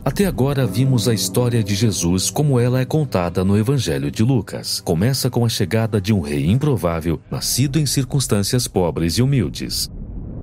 Até agora vimos a história de Jesus como ela é contada no Evangelho de Lucas. Começa com a chegada de um rei improvável, nascido em circunstâncias pobres e humildes.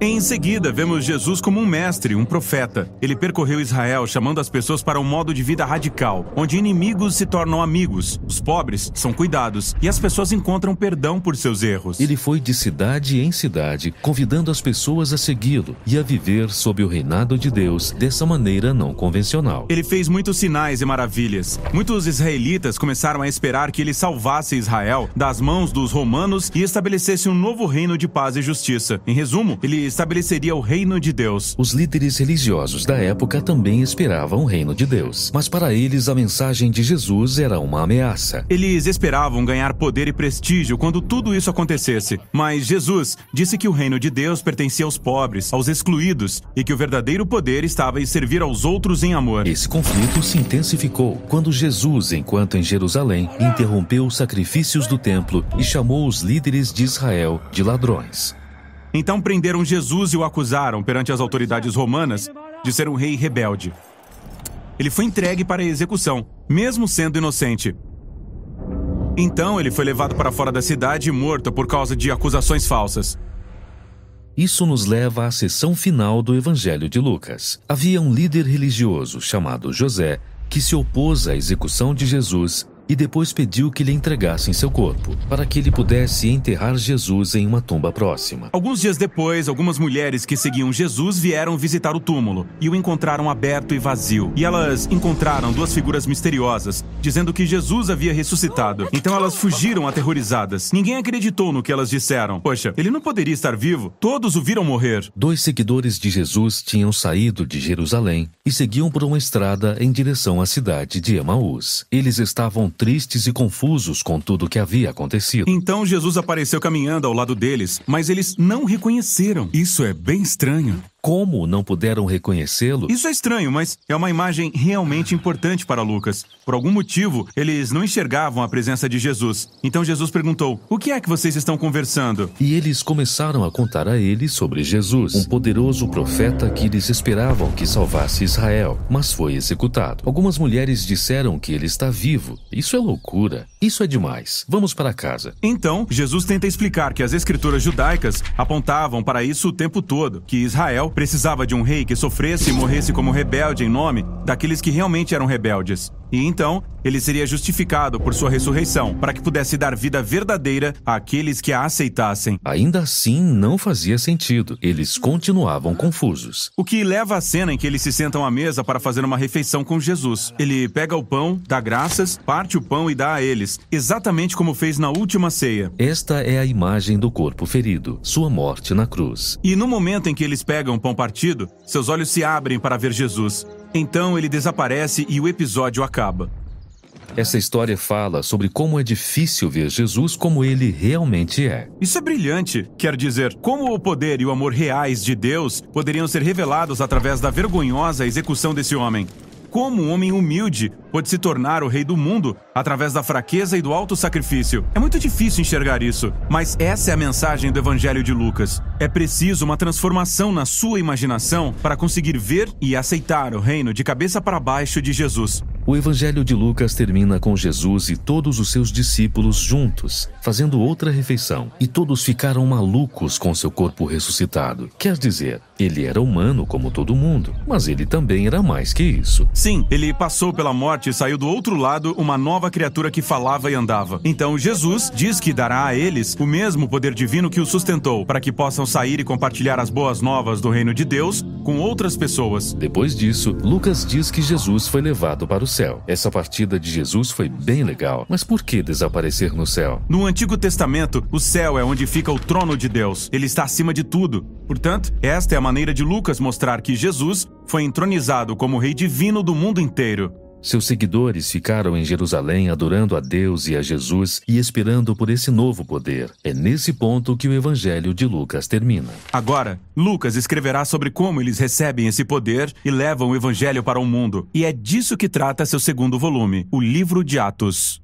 Em seguida, vemos Jesus como um mestre, um profeta. Ele percorreu Israel chamando as pessoas para um modo de vida radical, onde inimigos se tornam amigos, os pobres são cuidados e as pessoas encontram perdão por seus erros. Ele foi de cidade em cidade, convidando as pessoas a segui-lo e a viver sob o reinado de Deus dessa maneira não convencional. Ele fez muitos sinais e maravilhas. Muitos israelitas começaram a esperar que ele salvasse Israel das mãos dos romanos e estabelecesse um novo reino de paz e justiça. Em resumo, ele estabeleceria o reino de Deus. Os líderes religiosos da época também esperavam o reino de Deus, mas para eles a mensagem de Jesus era uma ameaça. Eles esperavam ganhar poder e prestígio quando tudo isso acontecesse, mas Jesus disse que o reino de Deus pertencia aos pobres, aos excluídos, e que o verdadeiro poder estava em servir aos outros em amor. Esse conflito se intensificou quando Jesus, enquanto em Jerusalém, interrompeu os sacrifícios do templo e chamou os líderes de Israel de ladrões. Então prenderam Jesus e o acusaram perante as autoridades romanas de ser um rei rebelde. Ele foi entregue para a execução, mesmo sendo inocente. Então ele foi levado para fora da cidade e morto por causa de acusações falsas. Isso nos leva à seção final do Evangelho de Lucas. Havia um líder religioso chamado José que se opôs à execução de Jesus e depois pediu que lhe entregassem seu corpo, para que ele pudesse enterrar Jesus em uma tumba próxima. Alguns dias depois, algumas mulheres que seguiam Jesus vieram visitar o túmulo e o encontraram aberto e vazio. E elas encontraram duas figuras misteriosas, dizendo que Jesus havia ressuscitado. Então elas fugiram aterrorizadas. Ninguém acreditou no que elas disseram. Poxa, ele não poderia estar vivo? Todos o viram morrer. 2 seguidores de Jesus tinham saído de Jerusalém e seguiam por uma estrada em direção à cidade de Emaús. Eles estavam tristes e confusos com tudo o que havia acontecido. Então Jesus apareceu caminhando ao lado deles, mas eles não reconheceram. Isso é bem estranho. Como não puderam reconhecê-lo? Isso é estranho, mas é uma imagem realmente importante para Lucas. Por algum motivo, eles não enxergavam a presença de Jesus. Então Jesus perguntou: "O que é que vocês estão conversando?" E eles começaram a contar a ele sobre Jesus, um poderoso profeta que eles esperavam que salvasse Israel, mas foi executado. Algumas mulheres disseram que ele está vivo. Isso é loucura. Isso é demais. Vamos para casa. Então, Jesus tenta explicar que as escrituras judaicas apontavam para isso o tempo todo, que Israel precisava de um rei que sofresse e morresse como rebelde em nome daqueles que realmente eram rebeldes. E então, ele seria justificado por sua ressurreição, para que pudesse dar vida verdadeira àqueles que a aceitassem. Ainda assim, não fazia sentido. Eles continuavam confusos. O que leva à cena em que eles se sentam à mesa para fazer uma refeição com Jesus. Ele pega o pão, dá graças, parte o pão e dá a eles, exatamente como fez na última ceia. Esta é a imagem do corpo ferido, sua morte na cruz. E no momento em que eles pegam o pão partido, seus olhos se abrem para ver Jesus. Então ele desaparece e o episódio acaba. Essa história fala sobre como é difícil ver Jesus como ele realmente é. Isso é brilhante. Quer dizer, como o poder e o amor reais de Deus poderiam ser revelados através da vergonhosa execução desse homem. Como um homem humilde pode se tornar o rei do mundo através da fraqueza e do alto sacrifício. É muito difícil enxergar isso, mas essa é a mensagem do Evangelho de Lucas. É preciso uma transformação na sua imaginação para conseguir ver e aceitar o reino de cabeça para baixo de Jesus. O Evangelho de Lucas termina com Jesus e todos os seus discípulos juntos, fazendo outra refeição. E todos ficaram malucos com seu corpo ressuscitado. Quer dizer, ele era humano como todo mundo, mas ele também era mais que isso. Sim, ele passou pela morte e saiu do outro lado uma nova criatura que falava e andava. Então Jesus diz que dará a eles o mesmo poder divino que o sustentou, para que possam sair e compartilhar as boas novas do reino de Deus com outras pessoas. Depois disso, Lucas diz que Jesus foi levado para o céu. Essa partida de Jesus foi bem legal, mas por que desaparecer no céu? No Antigo Testamento, o céu é onde fica o trono de Deus. Ele está acima de tudo. Portanto, esta é a maneira de Lucas mostrar que Jesus foi entronizado como rei divino do mundo inteiro. Seus seguidores ficaram em Jerusalém adorando a Deus e a Jesus e esperando por esse novo poder. É nesse ponto que o Evangelho de Lucas termina. Agora, Lucas escreverá sobre como eles recebem esse poder e levam o Evangelho para o mundo. E é disso que trata seu segundo volume, o Livro de Atos.